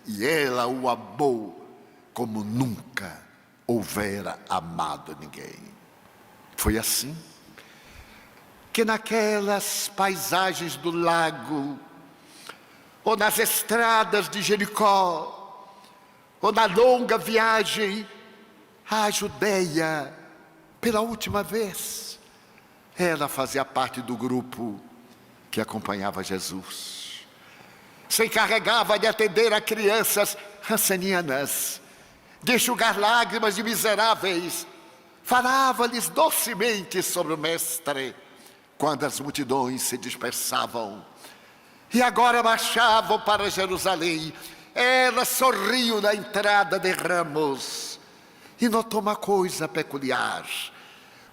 e ela o amou como nunca houvera amado ninguém. Foi assim que naquelas paisagens do lago, ou nas estradas de Jericó, ou na longa viagem à Judeia, pela última vez, ela fazia parte do grupo que acompanhava Jesus. Se encarregava de atender a crianças rancenianas, de enxugar lágrimas de miseráveis, falava-lhes docemente sobre o Mestre, quando as multidões se dispersavam. E agora marchavam para Jerusalém. Ela sorriu na entrada de ramos e notou uma coisa peculiar.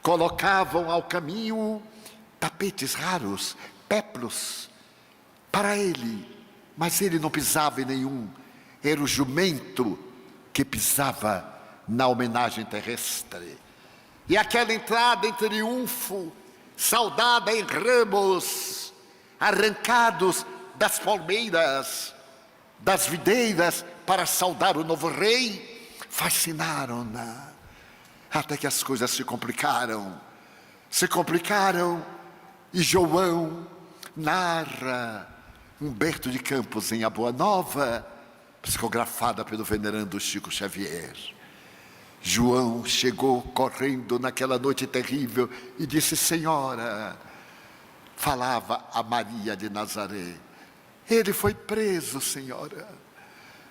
Colocavam ao caminho tapetes raros, péplos, para ele, mas ele não pisava em nenhum. Era o jumento que pisava na homenagem terrestre. E aquela entrada em triunfo, saudada em ramos arrancados das palmeiras, das videiras, para saudar o novo rei, fascinaram-na, até que as coisas se complicaram, e João narra Humberto de Campos em A Boa Nova, psicografada pelo venerando Chico Xavier. João chegou correndo naquela noite terrível e disse: Senhora, falava a Maria de Nazaré, ele foi preso, Senhora.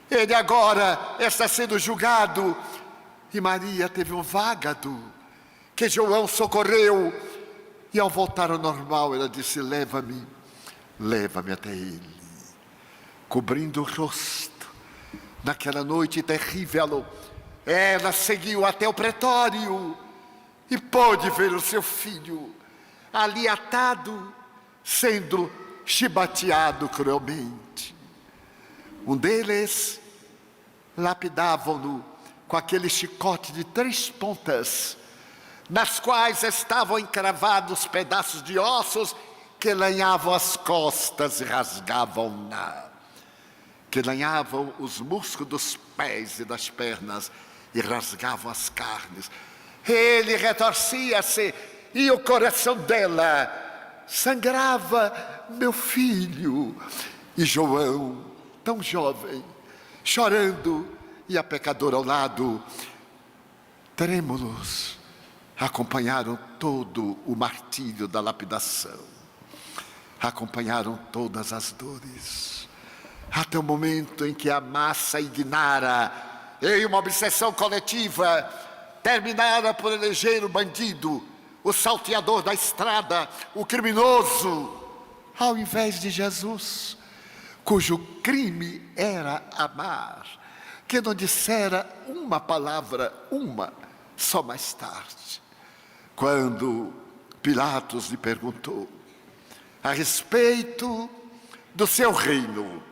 Ele agora está sendo julgado. E Maria teve um vágado que João socorreu. E ao voltar ao normal, ela disse: leva-me até ele. Cobrindo o rosto, naquela noite terrível, ela seguiu até o pretório e pôde ver o seu filho ali atado, sendo chibateado cruelmente. Um deles lapidavam-no com aquele chicote de 3 pontas, nas quais estavam encravados pedaços de ossos que lanhavam as costas e rasgavam-na, que lanhavam os músculos dos pés e das pernas e rasgavam as carnes. Ele retorcia-se e o coração dela sangrava: meu filho. E João, tão jovem, chorando, e a pecadora ao lado, trêmulos, acompanharam todo o martírio da lapidação, acompanharam todas as dores, até o momento em que a massa ignara, em uma obsessão coletiva, terminara por eleger o bandido, o salteador da estrada, o criminoso, ao invés de Jesus, cujo crime era amar, que não dissera uma palavra, só mais tarde, quando Pilatos lhe perguntou a respeito do seu reino.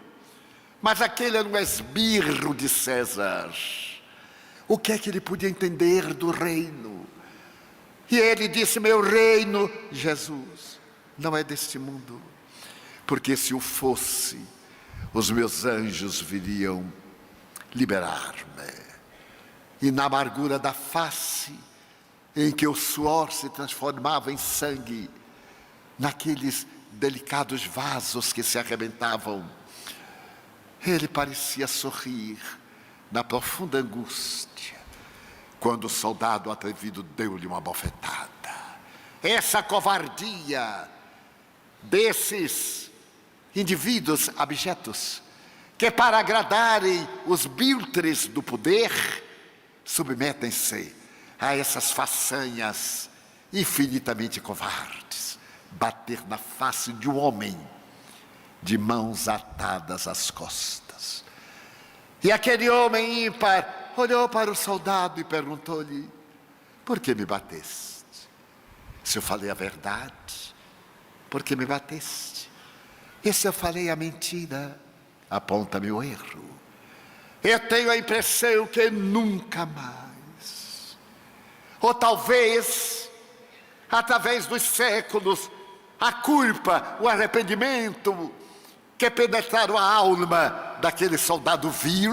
Mas aquele era um esbirro de César. O que é que ele podia entender do reino? E ele disse: meu reino, Jesus, não é deste mundo, porque se o fosse, os meus anjos viriam liberar-me. E na amargura da face, em que o suor se transformava em sangue, naqueles delicados vasos que se arrebentavam, ele parecia sorrir na profunda angústia, quando o soldado atrevido deu-lhe uma bofetada. Essa covardia desses indivíduos abjetos, que para agradarem os biltres do poder, submetem-se a essas façanhas infinitamente covardes. Bater na face de um homem de mãos atadas às costas. E aquele homem ímpar olhou para o soldado e perguntou-lhe: por que me bateste? Se eu falei a verdade, por que me bateste? E se eu falei a mentira, aponta-me o erro. Eu tenho a impressão que nunca mais, ou talvez, através dos séculos, a culpa, o arrependimento que penetraram a alma daquele soldado vil,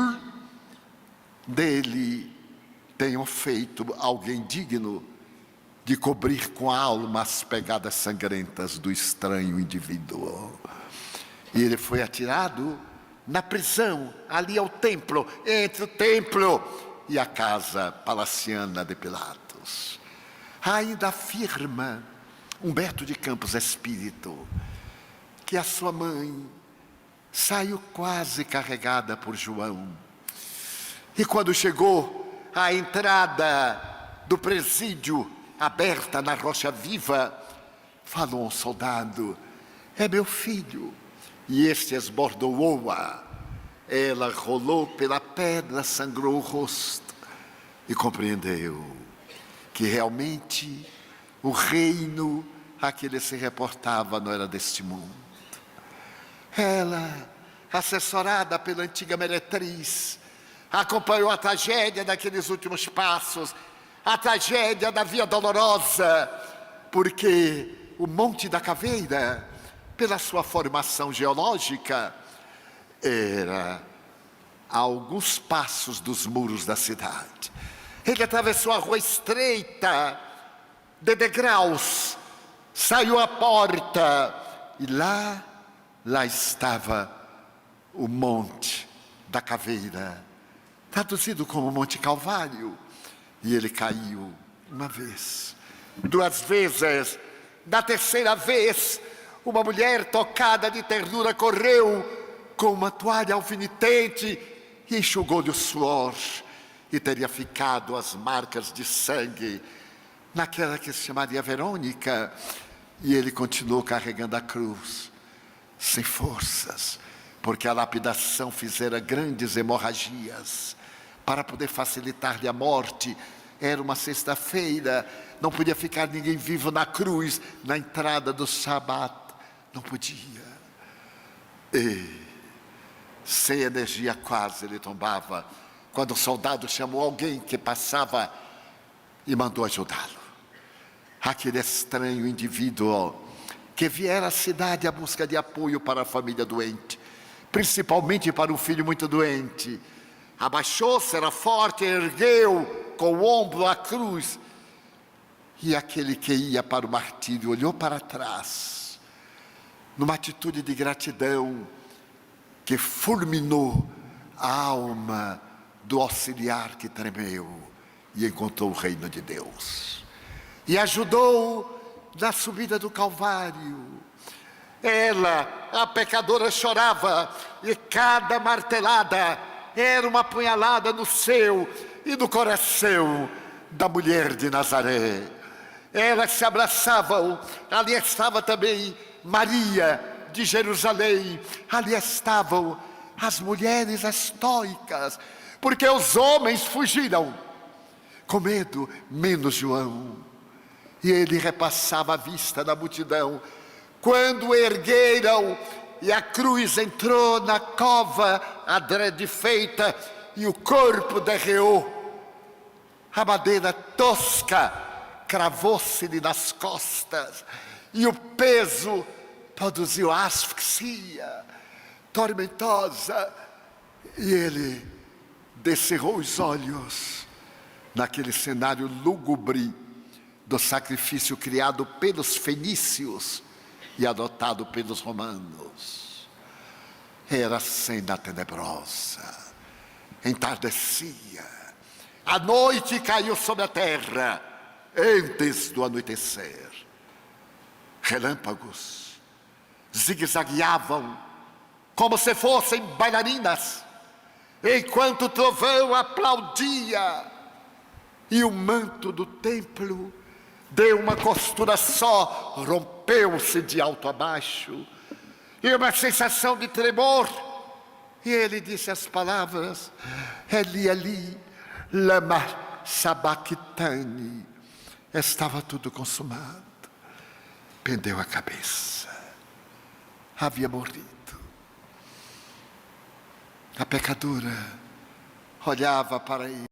dele tenham feito alguém digno de cobrir com a alma as pegadas sangrentas do estranho indivíduo. E ele foi atirado na prisão, ali ao templo, entre o templo e a casa palaciana de Pilatos. Ainda afirma Humberto de Campos Espírito que a sua mãe saiu quase carregada por João. E quando chegou à entrada do presídio, aberta na Rocha Viva, falou um soldado: é meu filho. E este esbordoou-a. Ela rolou pela pedra, sangrou o rosto e compreendeu que realmente o reino a que ele se reportava não era deste mundo. Ela, assessorada pela antiga meretriz, acompanhou a tragédia daqueles últimos passos, a tragédia da Via Dolorosa, porque o Monte da Caveira, pela sua formação geológica, era a alguns passos dos muros da cidade. Ele atravessou a rua estreita, de degraus, saiu à porta, e lá estava o Monte da Caveira, traduzido como Monte Calvário. E ele caiu uma vez, duas vezes, na terceira vez, uma mulher tocada de ternura correu com uma toalha alfinetante e enxugou-lhe o suor, e teria ficado as marcas de sangue naquela que se chamaria Verônica. E ele continuou carregando a cruz, sem forças, porque a lapidação fizera grandes hemorragias. Para poder facilitar-lhe a morte, era uma sexta-feira, não podia ficar ninguém vivo na cruz, na entrada do Shabat, não podia. E, sem energia quase, ele tombava, quando o soldado chamou alguém que passava e mandou ajudá-lo. Aquele estranho indivíduo que viera à cidade à busca de apoio para a família doente, principalmente para um filho muito doente, abaixou-se, era forte, ergueu com o ombro a cruz, e aquele que ia para o martírio olhou para trás, numa atitude de gratidão que fulminou a alma do auxiliar que tremeu e encontrou o reino de Deus. E ajudou na subida do Calvário. Ela, a pecadora, chorava, e cada martelada era uma punhalada no seu e no coração da mulher de Nazaré. Elas se abraçavam, ali estava também Maria de Jerusalém, ali estavam as mulheres estoicas, porque os homens fugiram com medo, menos João. E ele repassava a vista da multidão, quando ergueram e a cruz entrou na cova adrede feita, e o corpo derreou. A madeira tosca cravou-se-lhe nas costas, e o peso produziu asfixia tormentosa, e ele descerrou os olhos naquele cenário lúgubre do sacrifício criado pelos fenícios e adotado pelos romanos. Era cena tenebrosa, entardecia, a noite caiu sobre a terra antes do anoitecer. Relâmpagos zigue-zagueavam como se fossem bailarinas, enquanto o trovão aplaudia, e o manto do templo deu uma costura só, rompeu-se de alto a baixo, e uma sensação de tremor, e ele disse as palavras: Eli, Eli, lama sabachthani. Estava tudo consumado. Pendeu a cabeça, havia morrido. A pecadora olhava para ele.